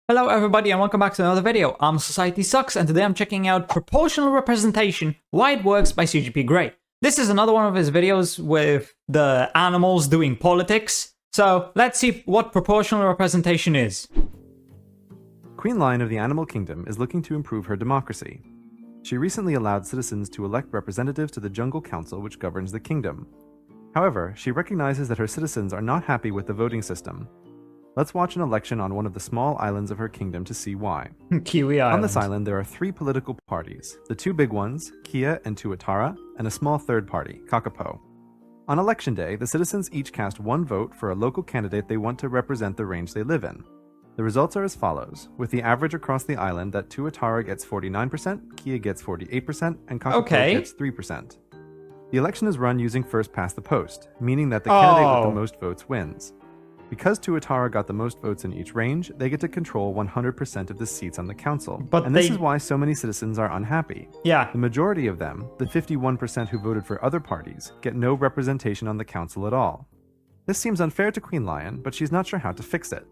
Hello everybody and welcome back to another video. I'm SocietySucks and today I'm checking out Proportional Representation, Why It Works by CGP Grey. This is another one of his videos with the animals doing politics. So let's see what proportional representation is. Queen Lion of the Animal Kingdom is looking to improve her democracy. She recently allowed citizens to elect representatives to the Jungle Council which governs the kingdom. However, she recognizes that her citizens are not happy with the voting system. Let's watch an election on one of the small islands of her kingdom to see why. Kiwi Island. On this island, there are three political parties, the two big ones, Kia and Tuatara, and a small third party, Kakapo. On election day, the citizens each cast one vote for a local candidate they want to represent the range they live in. The results are as follows, with the average across the island that Tuatara gets 49%, Kia gets 48%, and Kakapo gets 3%. The election is run using first past the post, meaning that the candidate with the most votes wins. Because Tuatara got the most votes in each range, they get to control 100% of the seats on the council. And this is why so many citizens are unhappy. Yeah. The majority of them, the 51% who voted for other parties, get no representation on the council at all. This seems unfair to Queen Lion, but she's not sure how to fix it.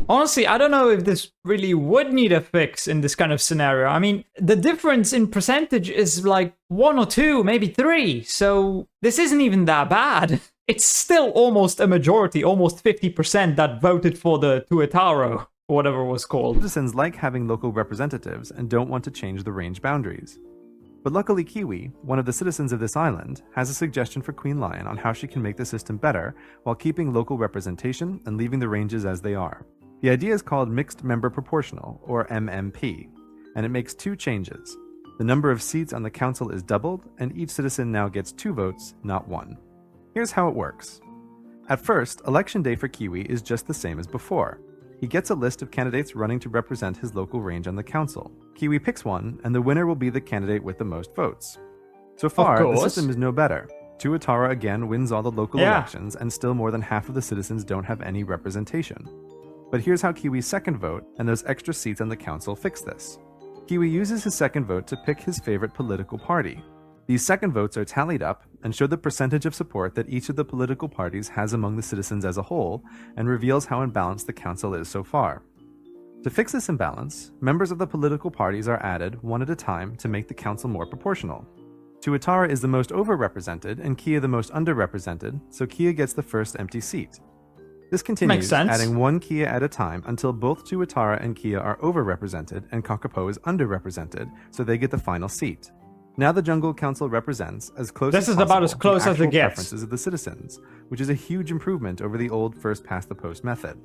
Honestly, I don't know if this really would need a fix in this kind of scenario. I mean, the difference in percentage is like 1 or 2, maybe 3. So this isn't even that bad. It's still almost a majority, almost 50% that voted for the Tuatara, or whatever it was called. Citizens like having local representatives and don't want to change the range boundaries. But luckily Kiwi, one of the citizens of this island, has a suggestion for Queen Lion on how she can make the system better while keeping local representation and leaving the ranges as they are. The idea is called Mixed Member Proportional, or MMP, and it makes 2 changes. The number of seats on the council is doubled, and each citizen now gets 2 votes, not 1. Here's how it works. At first, election day for Kiwi is just the same as before. He gets a list of candidates running to represent his local range on the council. Kiwi picks one, and the winner will be the candidate with the most votes. So far, the system is no better. Tuatara again wins all the local elections, and still more than half of the citizens don't have any representation. But here's how Kiwi's second vote, and those extra seats on the council fix this. Kiwi uses his second vote to pick his favorite political party. These second votes are tallied up and show the percentage of support that each of the political parties has among the citizens as a whole, and reveals how imbalanced the council is so far. To fix this imbalance, members of the political parties are added one at a time to make the council more proportional. Tuatara is the most overrepresented and Kia the most underrepresented, so Kia gets the first empty seat. This continues, adding one Kia at a time until both Tuatara and Kia are overrepresented and Kakapo is underrepresented, so they get the final seat. Now the Jungle Council represents as close as possible about as close as it gets. Preferences of the citizens, which is a huge improvement over the old first past the post method.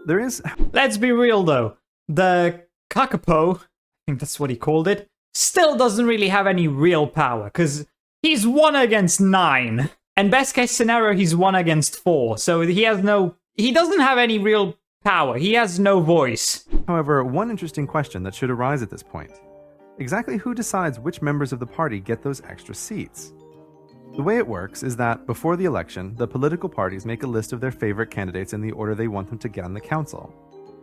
There is... Let's be real though. The Kakapo, I think that's what he called it, still doesn't really have any real power, because he's 1 against 9. And best case scenario, he's 1 against 4. So he doesn't have any real power. He has no voice. However, one interesting question that should arise at this point. Exactly who decides which members of the party get those extra seats? The way it works is that, before the election, the political parties make a list of their favorite candidates in the order they want them to get on the council.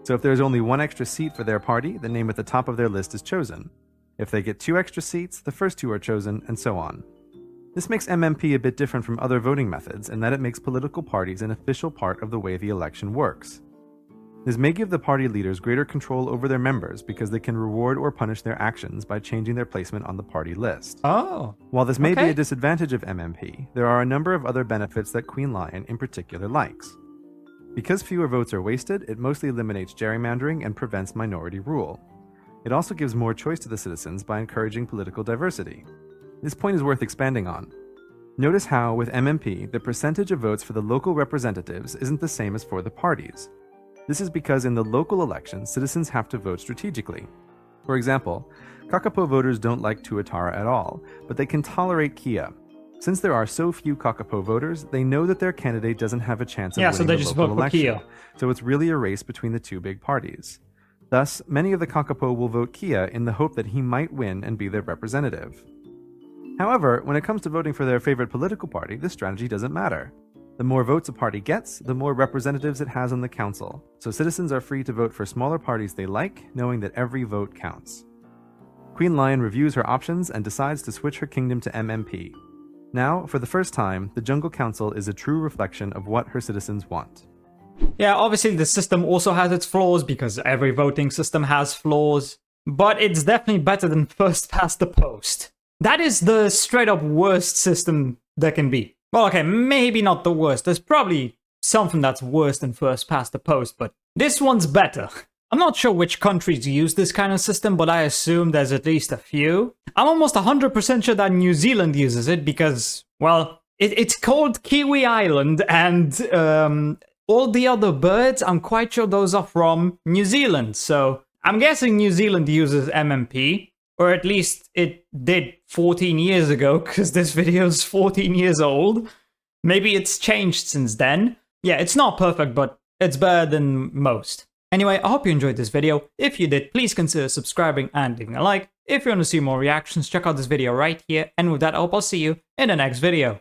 So if there's only 1 extra seat for their party, the name at the top of their list is chosen. If they get 2 extra seats, the first 2 are chosen, and so on. This makes MMP a bit different from other voting methods in that it makes political parties an official part of the way the election works. This may give the party leaders greater control over their members because they can reward or punish their actions by changing their placement on the party list. While this may be a disadvantage of MMP, there are a number of other benefits that Queen Lion in particular likes. Because fewer votes are wasted, it mostly eliminates gerrymandering and prevents minority rule. It also gives more choice to the citizens by encouraging political diversity. This point is worth expanding on. Notice how, with MMP, the percentage of votes for the local representatives isn't the same as for the parties. This is because in the local elections, citizens have to vote strategically. For example, Kakapo voters don't like Tuatara at all, but they can tolerate Kia. Since there are so few Kakapo voters, they know that their candidate doesn't have a chance of winning the local election. So it's really a race between the 2 big parties. Thus, many of the Kakapo will vote Kia in the hope that he might win and be their representative. However, when it comes to voting for their favorite political party, this strategy doesn't matter. The more votes a party gets, the more representatives it has on the council, so citizens are free to vote for smaller parties they like, knowing that every vote counts. Queen Lion reviews her options and decides to switch her kingdom to MMP. Now, for the first time, the Jungle Council is a true reflection of what her citizens want. Yeah, obviously the system also has its flaws because every voting system has flaws, but it's definitely better than first past the post. That is the straight up worst system there can be. Well, okay, maybe not the worst. There's probably something that's worse than first past the post, but this one's better. I'm not sure which countries use this kind of system, but I assume there's at least a few. I'm almost 100% sure that New Zealand uses it because, well, it's called Kiwi Island, and all the other birds, I'm quite sure those are from New Zealand. So I'm guessing New Zealand uses MMP, or at least it did 14 years ago, because this video is 14 years old. Maybe it's changed since then. Yeah, it's not perfect, but it's better than most. Anyway, I hope you enjoyed this video. If you did, please consider subscribing and leaving a like. If you want to see more reactions, check out this video right here. And with that, I hope I'll see you in the next video.